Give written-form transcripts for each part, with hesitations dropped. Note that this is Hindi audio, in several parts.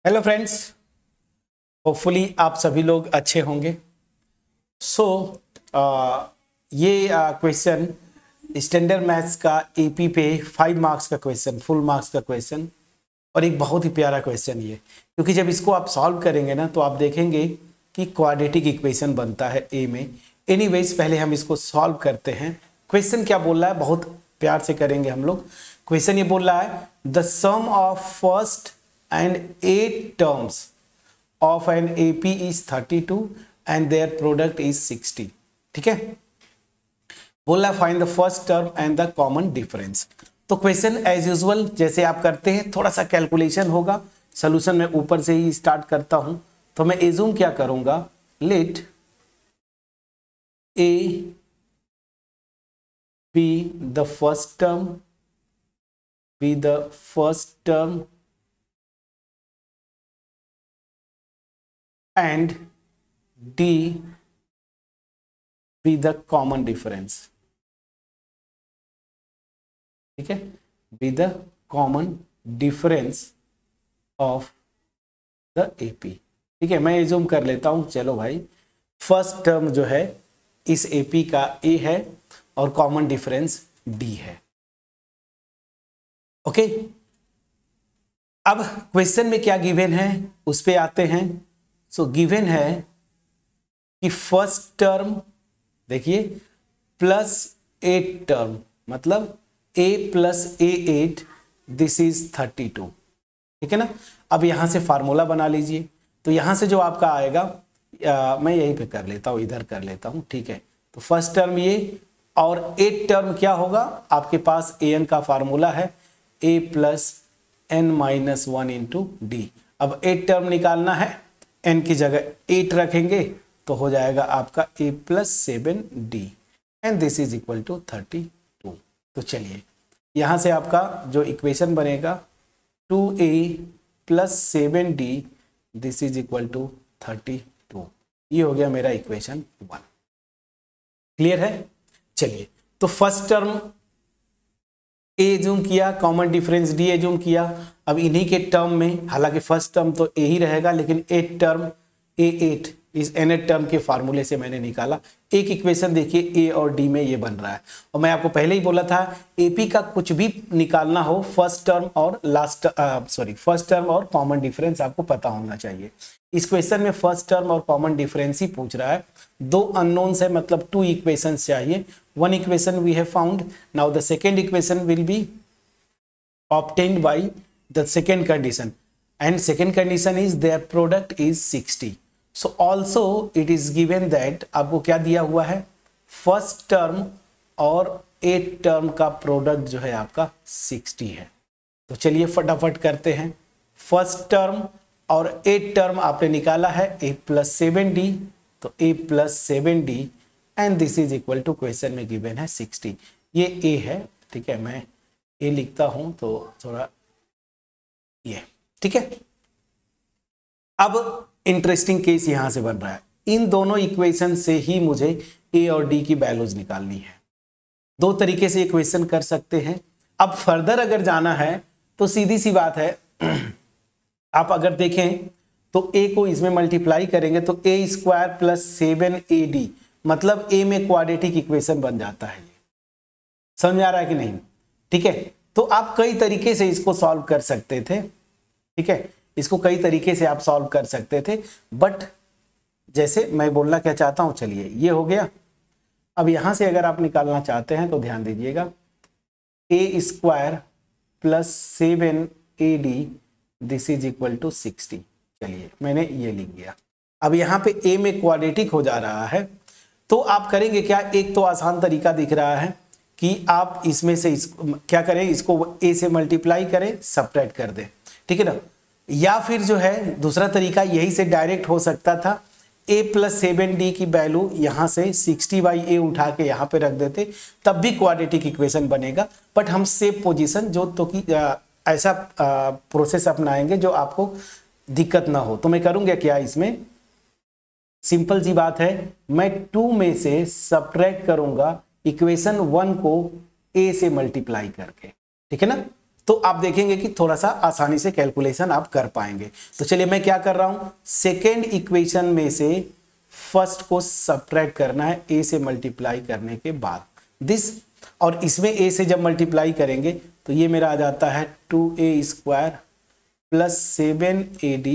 हेलो फ्रेंड्स, होपफुली आप सभी लोग अच्छे होंगे। सो ये क्वेश्चन स्टैंडर्ड मैथ्स का एपी पे 5 मार्क्स का क्वेश्चन, फुल मार्क्स का क्वेश्चन, और एक बहुत ही प्यारा क्वेश्चन ये, क्योंकि जब इसको आप सॉल्व करेंगे ना तो आप देखेंगे कि क्वाड्रेटिक इक्वेशन बनता है ए में। एनीवेज पहले हम इसको सॉल्व करते हैं। क्वेश्चन क्या बोल रहा है, बहुत प्यार से करेंगे हम लोग। क्वेश्चन ये बोल रहा है the sum of first and 8 terms of an AP is 32 and their product is 60। ठीक है, बोला find the first term and the common difference. तो क्वेश्चन एज यूजुअल जैसे आप करते हैं, थोड़ा सा कैलकुलेशन होगा। सोल्यूशन में ऊपर से ही स्टार्ट करता हूं, तो मैं एज्यूम क्या करूंगा, let a be the first term, be the first term and D be the common difference। ठीक है, be the common difference of the AP। ठीक है, मैं एज्यूम कर लेता हूं, चलो भाई फर्स्ट टर्म जो है इस AP का A है और कॉमन डिफरेंस D है। ओके, अब क्वेश्चन में क्या गिवन है उस पे आते हैं। सो गिवन है कि फर्स्ट टर्म देखिए प्लस 8 टर्म, मतलब a plus A8, this is 32। ठीक है ना। अब यहां से फार्मूला बना लीजिए, तो यहां से जो आपका आएगा मैं यहीं पे कर लेता हूं, इधर कर लेता हूं। ठीक है, तो फर्स्ट टर्म ये और 8 टर्म क्या होगा, आपके पास an का फार्मूला है a plus n minus 1 into D. अब 8 टर्म निकालना है, n की जगह 8 रखेंगे तो हो जाएगा आपका a plus 7d and this is equal to 32। तो चलिए यहां से आपका जो इक्वेशन बनेगा 2a plus 7d this is equal to 32। ये हो गया मेरा इक्वेशन 1। क्लियर है। चलिए, तो फर्स्ट टर्म a एज्यूम किया, कॉमन डिफरेंस d एज्यूम किया। अब इन्हीं के टर्म में, हालांकि फर्स्ट टर्म तो a ही रहेगा, लेकिन 8 टर्म a8 इस nth टर्म के फार्मूले से मैंने निकाला। एक इक्वेशन देखिए a और d में ये बन रहा है, और मैं आपको पहले ही बोला था AP का कुछ भी निकालना हो, फर्स्ट टर्म और फर्स्ट टर्म और कॉमन डिफरेंस आपको पता होना चाहिए। इस क्वेश्चन में फर्स्ट टर्म और कॉमन डिफरेंस ही पूछ रहा है। 2 अननोन्स है, मतलब 2 इक्वेशंस चाहिए। One equation we have found, now the second equation will be obtained by the second condition, and second condition is their product is 60। So also it is given that आपको क्या दिया हुआ है, फर्स्ट टर्म और 8 टर्म का प्रोडक्ट जो है आपका 60 है। तो चलिए फटाफट करते हैं। फर्स्ट टर्म और 8 टर्म आपने निकाला है a प्लस 7d, तो a plus 7d and this is equal to, question में गिवन है 60। ये a है, ठीक है, मैं a लिखता हूं तो थोड़ा ये, ठीक है। अब इंटरेस्टिंग केस यहां से बन रहा है, इन दोनों इक्वेशन से ही मुझे a और d की वैल्यूज निकालनी है। 2 तरीके से इक्वेशन कर सकते हैं। अब फर्दर अगर जाना है तो सीधी सी बात है, आप अगर देखें तो a को इसमें मल्टीप्लाई करेंगे तो a स्क्वायर प्लस 7ad, मतलब a में क्वाड्रेटिक इक्वेशन बन जाता है। समझ में आ रहा है कि नहीं? ठीक है, तो आप कई तरीके से इसको सॉल्व कर सकते थे। ठीक है, इसको कई तरीके से आप सॉल्व कर सकते थे, बट जैसे मैं बोलना क्या चाहता हूं, चलिए ये हो गया। अब यहां से अगर आप निकालना चाहते हैं तो ध्यान दीजिएगा, a square plus 7ad this is equal to 60। चलिए मैंने ये लिख दिया। अब यहां पे a में क्वाड्रेटिक हो जा रहा है, तो आप करेंगे क्या, एक तो आसान तरीका दिख रहा है कि आप इसमें से क्या करें, इसको a से मल्टीप्लाई करें, सब्ट्रैक्ट कर दें। ठीक है ना। या फिर जो है दूसरा तरीका यही से डायरेक्ट हो सकता था, a प्लस 7d की वैल्यू यहां से 60/a उठा के यहां पे रख देते, तब भी क्वाड्रेटिक इक्वेशन बनेगा। बट हम सेफ पोजीशन जो तो कि ऐसा प्रोसेस अपनाएंगे जो आपको दिक्कत ना हो। तो मैं करूंगा क्या, इसमें सिंपल सी बात है, मैं 2 में से सब्ट्रैक्ट करूंगा इक्वेशन 1 को a से मल्टीप्लाई करके। ठीक है ना। तो आप देखेंगे कि थोड़ा सा आसानी से कैलकुलेशन आप कर पाएंगे। तो चलिए मैं क्या कर रहा हूं, सेकेंड इक्वेशन में से फर्स्ट को सब्ट्रैक्ट करना है ए से मल्टीप्लाई करने के बाद दिस, और इसमें ए से जब मल्टीप्लाई करेंगे तो ये मेरा आ जाता है 2a² plus 7ad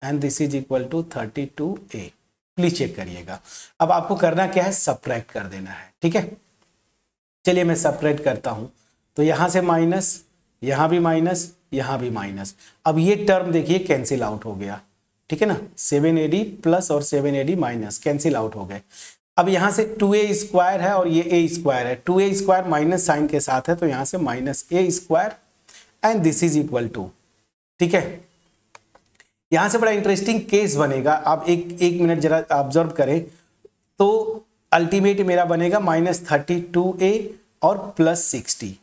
and this is equal to 32a। Please check करिएगा। अब आपको करना क्या है, सब्ट्रैक्ट कर देना है, ठीक है। चलिए मैं सब्ट्रैक्ट करता हूं, तो यहां से माइनस, यहां भी माइनस, यहां भी माइनस। अब ये टर्म देखिए कैंसिल आउट हो गया, ठीक है ना, 7ad प्लस और 7ad माइनस कैंसिल आउट हो गए। अब यहां से 2a² है और ये a² है, 2a² माइनस साइन के साथ है, तो यहां से -a² and this is equal to, ठीक है। यहां से बड़ा इंटरेस्टिंग केस बनेगा, आप एक मिनट जरा ऑब्जर्व करें। तो अल्टीमेट मेरा बनेगा -32a और +60।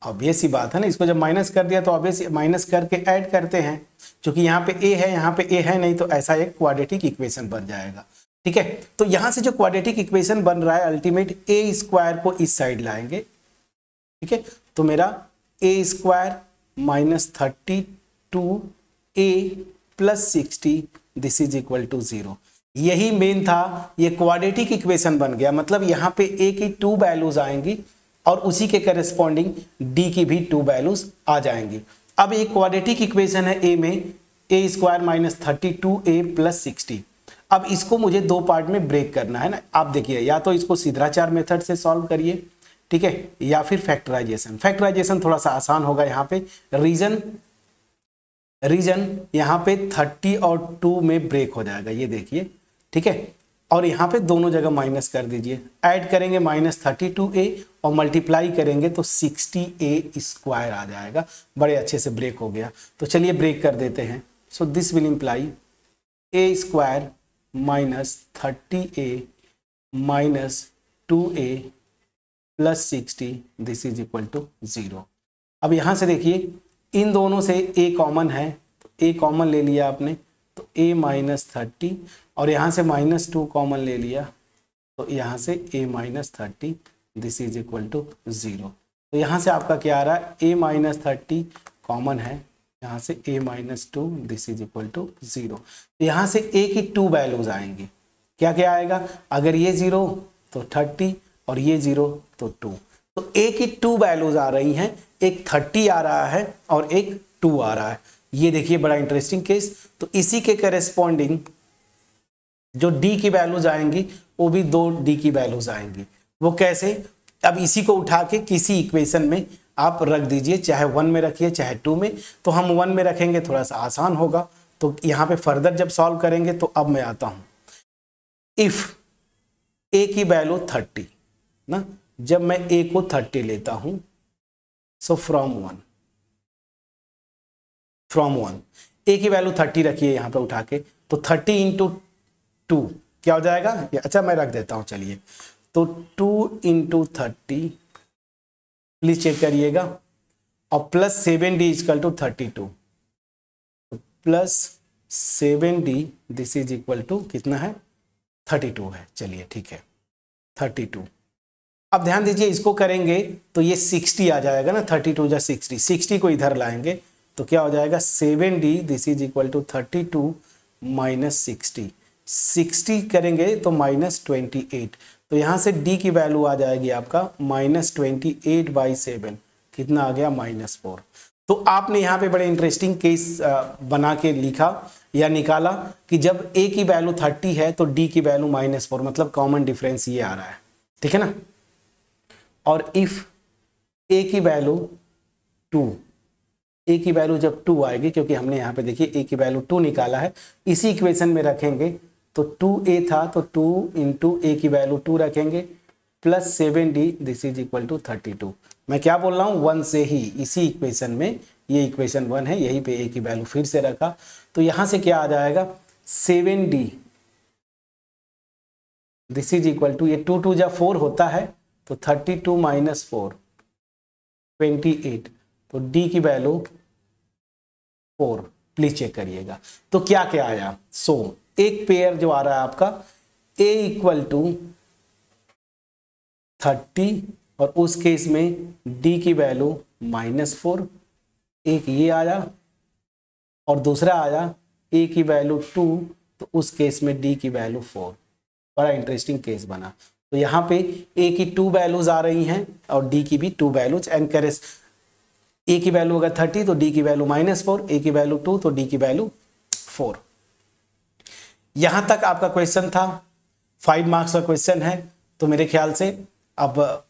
ऑब्वियस ही बात है ना, इसको जब माइनस कर दिया तो ऑब्वियस माइनस करके ऐड करते हैं, क्योंकि यहाँ पे a है, यहाँ पे a है नहीं, तो ऐसा एक क्वाड्रेटिक इक्वेशन बन जाएगा, ठीक है। तो यहां से जो क्वाड्रेटिक इक्वेशन बन रहा है अल्टीमेट a² को इस साइड लाएंगे, ठीक है। तो मेरा a² -32a plus 60 this is equal to 0। यही मेन था, ये क्वाड्रेटिक इक्वेशन बन गया, मतलब यहाँ पे a की 2 वैल्यूज आएंगी और उसी के करस्पॉन्डिंग d की भी 2 वैल्यूज आ जाएंगी। अब एक क्वाड्रेटिक इक्वेशन है a में, a² -32a प्लस 60। अब इसको मुझे दो पार्ट में ब्रेक करना है ना। आप देखिए, या तो इसको सिद्धाचार मेथड से सॉल्व करिए, ठीक है, या फिर फैक्टराइजेशन। फैक्टराइजेशन थोड़ा सा आसान होगा। यहाँ पे रीजन यहाँ पे 30 और 2 में ब्रेक हो जाएगा, ये देखिए, ठीक है। और यहाँ पे दोनों जगह माइनस कर दीजिए, ऐड करेंगे -32a और मल्टीप्लाई करेंगे तो 60a² आ जाएगा। बड़े अच्छे से ब्रेक हो गया। तो चलिए ब्रेक कर देते हैं। So this will imply a² -30a -2a plus 60 this is equal to 0। अब यहाँ से देखिए, इन दोनों से a कॉमन है, तो a कॉमन ले लिया आपने, तो a -30, और यहाँ से -2 कॉमन ले लिया, तो यहाँ से a -30 this is equal to 0। तो यहाँ से आपका क्या आ रहा है, a -30 कॉमन है, यहाँ से a -2 this is equal to 0। तो यहाँ से a की 2 वैल्यूज आएंगी। क्या क्या आएगा, अगर ये 0 तो 30 और ये 0 तो 2। तो a की 2 वैल्यूज आ रही हैं, एक 30 आ रहा है और एक 2 आ रहा है। ये देखिए बड़ा इंटरेस्टिंग केस। तो इसी के करेस्पॉन्डिंग जो d की वैल्यूज आएंगी वो भी 2 d की वैल्यूज आएंगी। वो कैसे, अब इसी को उठा के किसी इक्वेशन में आप रख दीजिए, चाहे 1 में रखिए चाहे 2 में। तो हम 1 में रखेंगे, थोड़ा सा आसान होगा। तो यहाँ पे फर्दर जब सॉल्व करेंगे, तो अब मैं आता हूँ, इफ a की वैल्यू 30 ना, जब मैं a को 30 लेता हूं, सो फ्रॉम 1 a की वैल्यू 30 रखिए यहां पे उठा के, तो 30 इंटू 2 क्या हो जाएगा, अच्छा मैं रख देता हूं, चलिए। तो 2 इंटू 30 प्लीज चेक करिएगा, और plus 7d equal to 32, plus 7d this is equal to कितना है, 32 है। चलिए ठीक है, 32। अब ध्यान दीजिए, इसको करेंगे तो ये 60 आ जाएगा ना, 32 जा 60, 60 को इधर लाएंगे तो क्या हो जाएगा, 7d this is equal to 32 minus 60, 60 करेंगे तो -28। तो यहाँ से d की वैल्यू आ जाएगी आपका -28/7, कितना आ गया, -4। तो आपने यहाँ पे बड़े इंटरेस्टिंग केस बना के लिखा या निकाला कि जब a की वैल्यू 30 है तो d की वैल्यू -4, मतलब कॉमन डिफरेंस ये आ रहा है, ठीक है ना। और इफ a की वैल्यू 2, a की वैल्यू जब 2 आएगी, क्योंकि हमने यहाँ पे देखिए a की वैल्यू 2 निकाला है, इसी इक्वेशन में रखेंगे तो 2a था, तो 2 इंटू a की वैल्यू 2 रखेंगे, plus 7d this is equal to 32। मैं क्या बोल रहा हूँ, 1 से ही, इसी इक्वेशन में, ये इक्वेशन 1 है, यहीं पे a की वैल्यू फिर से रखा, तो यहाँ से क्या आ जाएगा, 7d this is equal to, ये 2 2 जा 4 होता है, तो 32 माइनस 4 28, तो d की वैल्यू 4, प्लीज चेक करिएगा। तो क्या क्या आया, सो एक पेयर जो आ रहा है आपका a इक्वल टू 30, और उस केस में d की वैल्यू -4 एक ये आया और दूसरा आया a की वैल्यू 2, तो उस केस में d की वैल्यू 4। बड़ा इंटरेस्टिंग केस बना। तो यहाँ पे a की 2 वैल्यूज आ रही हैं और d की भी 2 वैल्यूज, एंड करेस a की वैल्यू अगर 30 तो d की वैल्यू -4, a की वैल्यू 2 तो d की वैल्यू 4। यहां तक आपका क्वेश्चन था, 5 मार्क्स का क्वेश्चन है। तो मेरे ख्याल से अब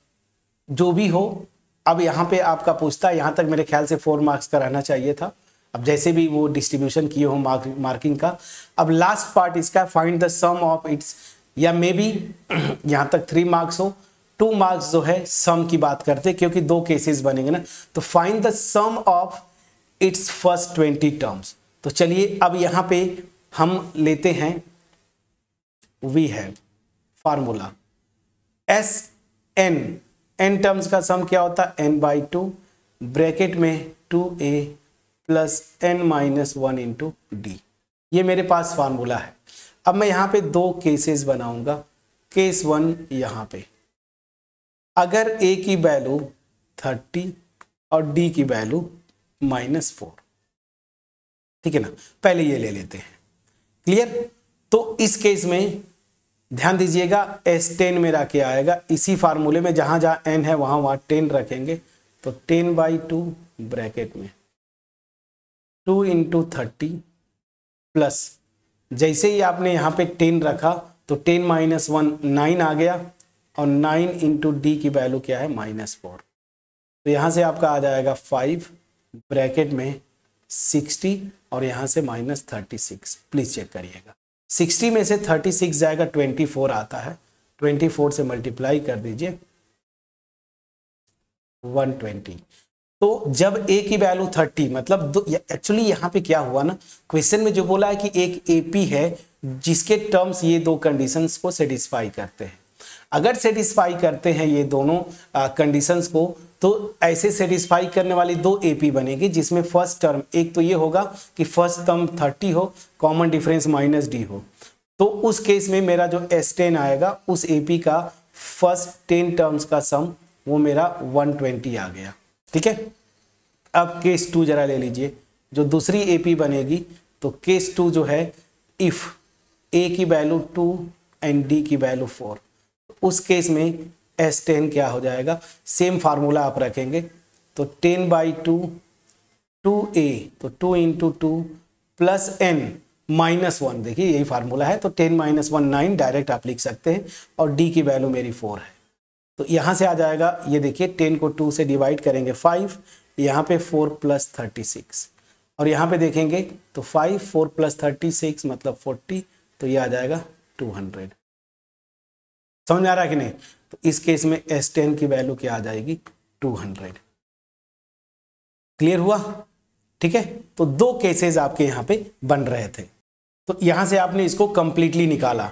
जो भी हो, अब यहाँ पे आपका पूछता है, यहाँ तक मेरे ख्याल से 4 मार्क्स का रहना चाहिए था। अब जैसे भी वो डिस्ट्रीब्यूशन किए हो मार्किंग का। अब लास्ट पार्ट इसका, find the sum of its, या मे बी यहाँ तक 3 मार्क्स हो, 2 मार्क्स जो है सम की बात करते, क्योंकि 2 केसेस बनेंगे ना। तो find the sum of its first 20 terms. तो चलिए अब यहाँ पे हम लेते हैं, we have formula S N terms का सम क्या होता है, n/2 ब्रैकेट में 2a plus n-1 into D. ये मेरे पास फार्मूला है। अब मैं यहाँ पे 2 केसेस बनाऊंगा। केस 1 यहाँ पे, अगर a की वैल्यू 30 और d की वैल्यू -4, ठीक है ना, पहले ये ले लेते हैं। क्लियर। तो इस केस में ध्यान दीजिएगा, S10 मेरा क्या आएगा, इसी फार्मूले में जहां जहां n है वहां 10 रखेंगे। तो 10/2 ब्रैकेट में 2 इंटू 30 प्लस, जैसे ही आपने यहाँ पे 10 रखा तो 10 - 1 9 आ गया, और 9 इंटू डी की वैल्यू क्या है, -4। तो यहाँ से आपका आ जाएगा 5 ब्रैकेट में 60 और यहाँ से -36। प्लीज चेक करिएगा, 60 में से 36 जाएगा 24 आता है, 24 से मल्टीप्लाई कर दीजिए 120। तो जब a की वैल्यू 30, मतलब एक्चुअली यहाँ पे क्या हुआ ना, क्वेश्चन में जो बोला है कि एक एपी है जिसके टर्म्स ये 2 कंडीशंस को सेटिस्फाई करते हैं। अगर सेटिस्फाई करते हैं ये दोनों कंडीशंस को, तो ऐसे सेटिस्फाई करने वाली 2 एपी बनेगी, जिसमें फर्स्ट टर्म, एक तो ये होगा कि फर्स्ट टर्म 30 हो, कॉमन डिफरेंस -d हो। तो उस केस में मेरा जो S10 आएगा, उस एपी का फर्स्ट 10 टर्म्स का सम वो मेरा 120 आ गया। ठीक है। अब केस 2 जरा ले लीजिए, जो दूसरी एपी बनेगी। तो केस 2 जो है, इफ a की वैल्यू 2 एंड d की वैल्यू 4, उस केस में S10 क्या हो जाएगा, सेम फार्मूला आप रखेंगे। तो 10/2 2a, तो 2 इंटू 2 प्लस n-1, देखिए यही फार्मूला है। तो 10 - 1 9 डायरेक्ट आप लिख सकते हैं, और d की वैल्यू मेरी 4 है। तो यहां से आ जाएगा, ये देखिए 10 को 2 से डिवाइड करेंगे 5, यहाँ पे 4 + 36, और यहाँ पे देखेंगे तो 5 4 + 36 मतलब 40, तो ये आ जाएगा 200। समझ में आ रहा है कि नहीं। तो इस केस में S10 की वैल्यू क्या आ जाएगी, 200। क्लियर हुआ। ठीक है। तो 2 केसेस आपके यहाँ पे बन रहे थे, तो यहां से आपने इसको कंप्लीटली निकाला।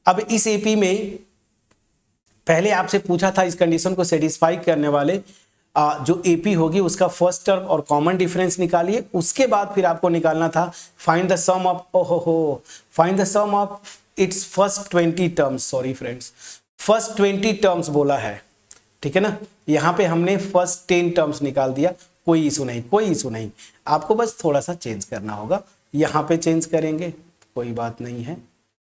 अब इस एपी में पहले आपसे पूछा था, इस कंडीशन को सेटिस्फाई करने वाले जो एपी होगी उसका फर्स्ट टर्म और कॉमन डिफरेंस निकालिए। उसके बाद फिर आपको निकालना था find the sum of, find the sum of its first 20 terms. Sorry friends, first 20 terms बोला है, ठीक है ना। यहाँ पे हमने फर्स्ट 10 टर्म्स निकाल दिया, कोई इशू नहीं, कोई इशू नहीं। आपको बस थोड़ा सा चेंज करना होगा, यहाँ पे चेंज करेंगे कोई बात नहीं है,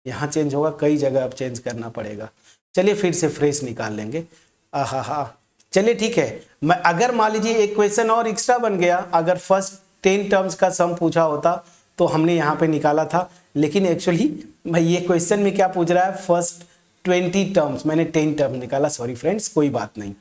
यहाँ चेंज होगा, कई जगह अब चेंज करना पड़ेगा। चलिए फिर से फ्रेश निकाल लेंगे। हाँ, चलिए ठीक है। मैं अगर मान लीजिए एक क्वेश्चन और एक्स्ट्रा बन गया, अगर फर्स्ट 10 टर्म्स का सम पूछा होता तो हमने यहाँ पे निकाला था, लेकिन एक्चुअली भाई ये क्वेश्चन में क्या पूछ रहा है, फर्स्ट 20 टर्म्स, मैंने 10 टर्म निकाला। सॉरी फ्रेंड्स, कोई बात नहीं।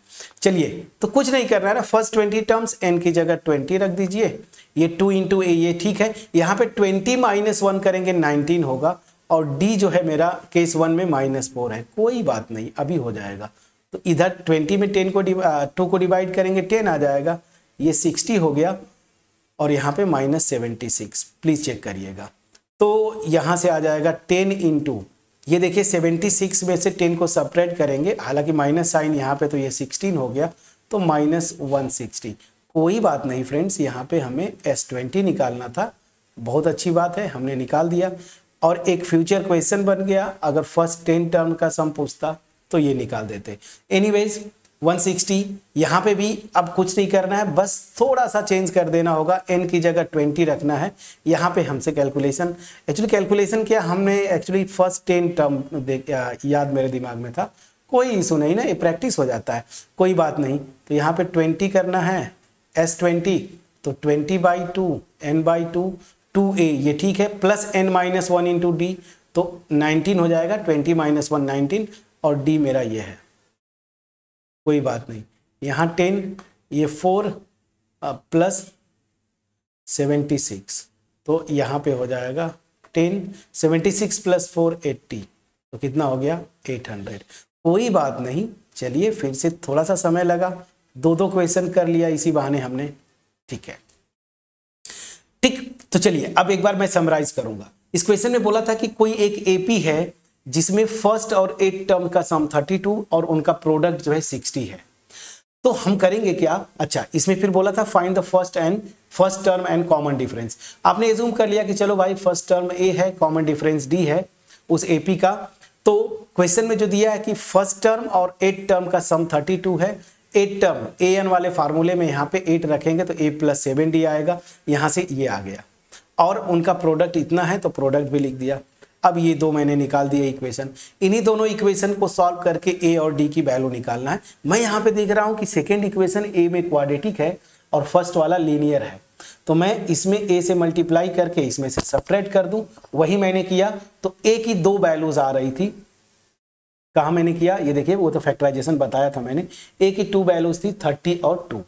चलिए, तो कुछ नहीं करना है ना, फर्स्ट 20 टर्म्स n की जगह 20 रख दीजिए, ये 2 इंटू a, ये ठीक है। यहाँ पे 20 - 1 करेंगे 19 होगा, और d जो है मेरा केस 1 में -4 है, कोई बात नहीं, अभी हो जाएगा। तो इधर 20 में 2 को डिवाइड करेंगे 10 आ जाएगा, ये 60 हो गया, और यहाँ पे -76। प्लीज चेक करिएगा। तो यहाँ से आ जाएगा 10 इंटू, ये देखिए 76 में से 10 को सब्ट्रैक्ट करेंगे, हालांकि माइनस साइन यहाँ पे, तो ये 16 हो गया, तो -160। कोई बात नहीं फ्रेंड्स, यहाँ पे हमें S20 निकालना था। बहुत अच्छी बात है, हमने निकाल दिया, और एक फ्यूचर क्वेश्चन बन गया। अगर फर्स्ट 10 टर्म का सम पूछता तो ये निकाल देते। एनीवेज, 160। यहाँ पे भी अब कुछ नहीं करना है, बस थोड़ा सा चेंज कर देना होगा, n की जगह 20 रखना है। यहाँ पे हमसे कैलकुलेशन, एक्चुअली कैलकुलेशन क्या, हमने एक्चुअली फर्स्ट 10 टर्म याद मेरे दिमाग में था, कोई इशू नहीं ना, ये प्रैक्टिस हो जाता है, कोई बात नहीं। तो यहाँ पे 20 करना है, S20, तो 20/2 n/2 2a, ये ठीक है, प्लस n-1 इंटू डी, तो 19 हो जाएगा, 20 - 1 19, और d मेरा ये है, कोई बात नहीं। यहाँ 10, ये 4 प्लस 76, तो यहाँ पे हो जाएगा 10, 76 प्लस 4 80, तो कितना हो गया 800। कोई बात नहीं, चलिए फिर से थोड़ा सा समय लगा, दो क्वेश्चन कर लिया इसी बहाने हमने, ठीक है। ठीक, तो चलिए अब एक बार मैं समराइज करूंगा। इस क्वेश्चन में बोला था कि कोई एक एपी है जिसमें फर्स्ट और 8 टर्म का सम 32 और उनका प्रोडक्ट जो है 60 है। तो हम करेंगे क्या, अच्छा इसमें फिर बोला था find the first term and common difference. आपने एज्यूम कर लिया कि चलो भाई फर्स्ट टर्म ए है, कॉमन डिफरेंस डी है उस एपी का। तो क्वेश्चन में जो दिया है कि फर्स्ट टर्म और 8 टर्म का सम 32 है, 8 टर्म ए एन वाले फार्मूले में यहाँ पे 8 रखेंगे तो a + 7d आएगा, यहाँ से ये आ गया, और उनका प्रोडक्ट इतना है तो प्रोडक्ट भी लिख दिया। अब ये दो मैंने निकाल दिया इक्वेशन, इन्हीं दोनों इक्वेशन को सॉल्व करके a और d की वैल्यू निकालना है। मैं यहाँ पे देख रहा हूँ कि सेकेंड इक्वेशन a में क्वाड्रेटिक है और फर्स्ट वाला लीनियर है, तो मैं इसमें a से मल्टीप्लाई करके इसमें से सब्ट्रैक्ट कर दूं, वही मैंने किया। तो a की दो वैल्यूज आ रही थी, कहाँ मैंने किया ये देखिए, वो तो फैक्टराइजेशन बताया था मैंने। a की 2 वैल्यूज थी 30 और 2,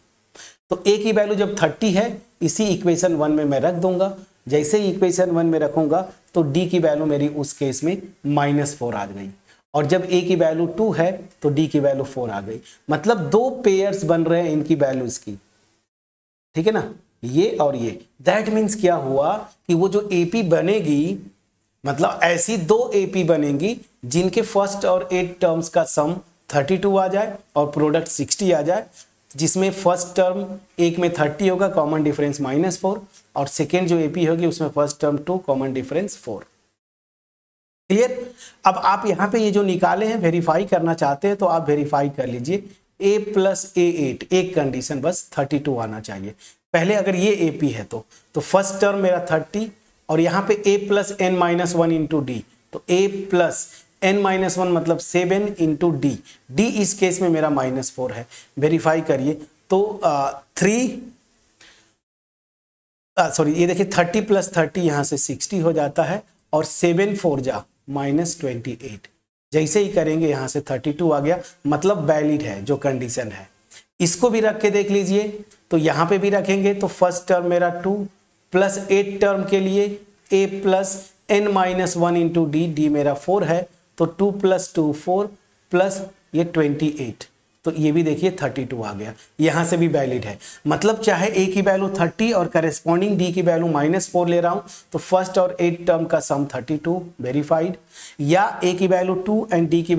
तो a की वैल्यू जब 30 है इसी इक्वेशन 1 में मैं रख दूंगा। जैसे ही इक्वेशन 1 में रखूंगा तो d की वैल्यू मेरी उस केस में -4 आ गई, और जब a की वैल्यू 2 है तो d की वैल्यू 4 आ गई। मतलब दो पेयर्स बन रहे हैं इनकी वैल्यूज की, ठीक है ना, ये और ये। दैट मीन्स क्या हुआ कि वो जो एपी बनेगी, मतलब ऐसी दो एपी बनेंगी जिनके फर्स्ट और 8 टर्म्स का सम 32 आ जाए और प्रोडक्ट 60 आ जाए, जिसमें फर्स्ट टर्म एक में 30 होगा, कॉमन डिफरेंस -4, और सेकेंड जो एपी होगी उसमें first term 2, common difference 4। Clear. अब आप यहाँ पे ये जो निकाले हैं वेरीफाई करना चाहते हैं तो आप वेरीफाई कर लीजिए। a + a8, एक कंडीशन बस 32 आना चाहिए। पहले अगर ये एपी है तो फर्स्ट टर्म मेरा 30, और यहाँ पे a + n-1 इंटू डी, तो a + n-1 मतलब 7 इंटू डी, डी इस केस में मेरा -4 है। वेरीफाई करिए तो 30 + 30 यहाँ से 60 हो जाता है, और 7 4 जा -28। जैसे ही करेंगे यहाँ से 32 आ गया, मतलब वैलिड है जो कंडीशन है। इसको भी रख के देख लीजिए, तो यहाँ पे भी रखेंगे तो फर्स्ट टर्म मेरा 2 प्लस 8 टर्म के लिए a + n-1 into D, D मेरा 4 है, तो 2 + 2 4 प्लस ये 28, तो ये भी देखिए 32 आ गया, यहाँ से भी वैलिड है। मतलब चाहे a की वैल्यू 30 और करेस्पॉन्डिंग d की वैल्यू -4 ले रहा हूँ तो फर्स्ट और 8 टर्म का सम 32 वेरीफाइड, या a की वैल्यू 2 एंड d की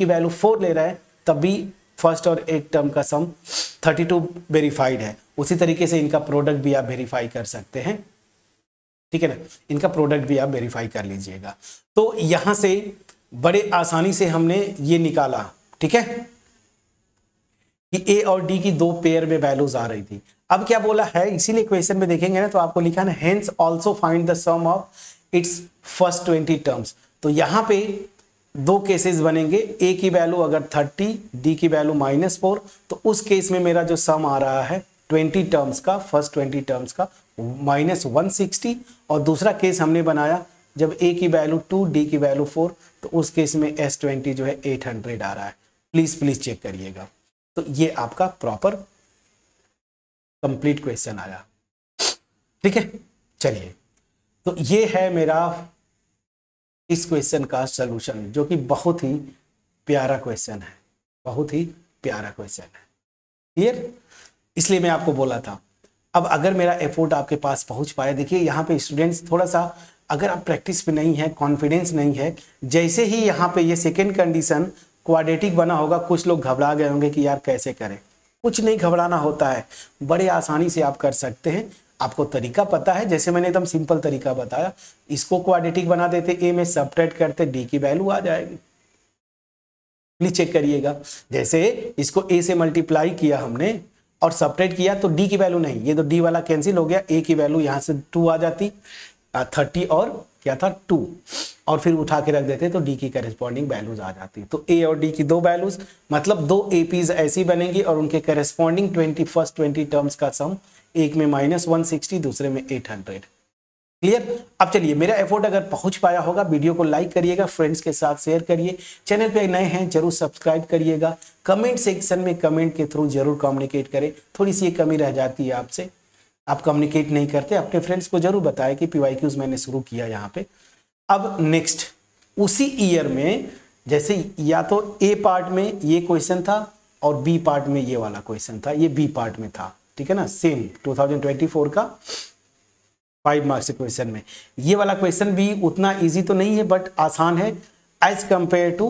वैल्यू 4 ले रहा है तब भी फर्स्ट और 8 टर्म का सम 32 वेरीफाइड है। उसी तरीके से इनका प्रोडक्ट भी आप वेरीफाई कर सकते हैं, ठीक है ना, इनका प्रोडक्ट भी आप वेरीफाई कर लीजिएगा। तो यहां से बड़े आसानी से हमने ये निकाला, ठीक है, कि ए और डी की दो पेयर में वैल्यूज आ रही थी। अब क्या बोला है, इसीलिए क्वेश्चन में देखेंगे ना तो आपको लिखा है hence also find the sum of its first 20 terms. तो यहाँ पे दो केसेस बनेंगे, ए की वैल्यू अगर 30, डी की वैल्यू -4, तो उस केस में मेरा जो सम आ रहा है 20 टर्म्स का, फर्स्ट 20 टर्म्स का -160, और दूसरा केस हमने बनाया जब ए की वैल्यू 2, डी की वैल्यू 4, तो उस केस में S20 जो है 800 आ रहा है। प्लीज चेक करिएगा। तो ये आपका प्रॉपर कंप्लीट क्वेश्चन आया, ठीक है। चलिए, तो ये है मेरा इस क्वेश्चन का सलूशन, जो कि बहुत ही प्यारा क्वेश्चन है, बहुत ही प्यारा क्वेश्चन है। क्लियर, इसलिए मैं आपको बोला था। अब अगर मेरा एफर्ट आपके पास पहुंच पाया, देखिए यहाँ पे स्टूडेंट्स थोड़ा सा, अगर आप प्रैक्टिस पे नहीं है, कॉन्फिडेंस नहीं है, जैसे ही यहाँ पे ये सेकेंड कंडीशन क्वाड्रेटिक बना होगा, कुछ लोग घबरा गए होंगे कि यार कैसे करें। कुछ नहीं घबराना होता है, बड़े आसानी से आप कर सकते हैं। आपको तरीका पता है, जैसे मैंने एकदम सिंपल तरीका बताया, इसको क्वाड्रेटिक बना देते, ए में सब्ट्रैक्ट करते, डी की वैल्यू आ जाएगी। प्लीज चेक करिएगा। जैसे इसको a से मल्टीप्लाई किया हमने और सब्ट्रैक्ट किया तो d की वैल्यू नहीं, ये तो d वाला कैंसिल हो गया, a की वैल्यू यहाँ से 2 आ जाती, 30 और क्या था 2, और फिर उठा के रख देते तो d की करेस्पॉन्डिंग वैल्यूज आ जाती। तो a और d की 2 वैल्यूज मतलब 2 APs ऐसी बनेंगी और उनके करेस्पॉन्डिंग 20 टर्म्स का सम, एक में -160 दूसरे में 800। क्लियर। अब चलिए, मेरा एफर्ट अगर पहुंच पाया होगा, वीडियो को लाइक करिएगा, फ्रेंड्स के साथ शेयर करिए, चैनल पे नए हैं जरूर सब्सक्राइब करिएगा, कमेंट सेक्शन में कमेंट के थ्रू जरूर कम्युनिकेट करें। थोड़ी सी ये कमी रह जाती है आपसे, आप कम्युनिकेट नहीं करते, अपने फ्रेंड्स को जरूर बताएं कि PYQs मैंने शुरू किया यहाँ पे। अब नेक्स्ट उसी ईयर में जैसे या तो A पार्ट में ये क्वेश्चन था और B पार्ट में ये वाला क्वेश्चन था, ये B पार्ट में था, ठीक है ना, सेम 2024 का 5 मार्क्स के क्वेश्चन में। ये वाला क्वेश्चन भी उतना इजी तो नहीं है बट आसान है एज कंपेयर टू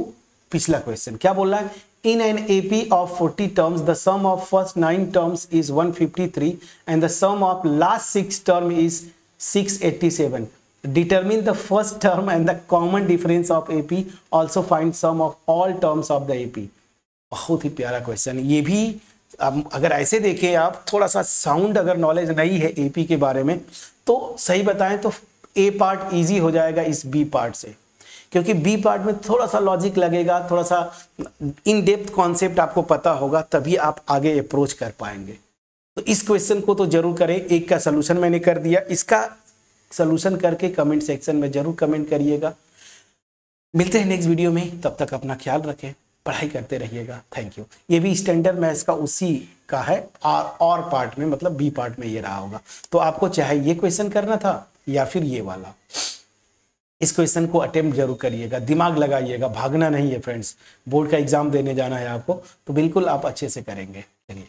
पिछला क्वेश्चन। क्या बोल रहा है, in an AP of 40 terms the sum of first 9 terms is 153 and the sum of last 6 term is 687। Determine the first term and the common difference of AP, also find sum of all terms of the AP। बहुत ही प्यारा क्वेश्चन। ये भी अगर ऐसे देखें आप, थोड़ा सा साउंड अगर नॉलेज नहीं है AP के बारे में तो सही बताएं तो A पार्ट इजी हो जाएगा इस B पार्ट से, क्योंकि B पार्ट में थोड़ा सा लॉजिक लगेगा, थोड़ा सा इन डेप्थ कॉन्सेप्ट आपको पता होगा, तभी आप आगे अप्रोच कर पाएंगे। तो इस क्वेश्चन को तो जरूर करें। एक का सोल्यूशन मैंने कर दिया, इसका सोल्यूशन करके कमेंट सेक्शन में जरूर कमेंट करिएगा। मिलते हैं नेक्स्ट वीडियो में, तब तक अपना ख्याल रखें, पढ़ाई करते रहिएगा। Thank you. ये भी स्टैंडर्ड मैथ्स का उसी का है और पार्ट में, मतलब B पार्ट में ये रहा होगा। तो आपको चाहे ये क्वेश्चन करना था या फिर ये वाला, इस क्वेश्चन को अटेम्प्ट जरूर करिएगा, दिमाग लगाइएगा, भागना नहीं है फ्रेंड्स। बोर्ड का एग्जाम देने जाना है आपको, तो बिल्कुल आप अच्छे से करेंगे। चलिए।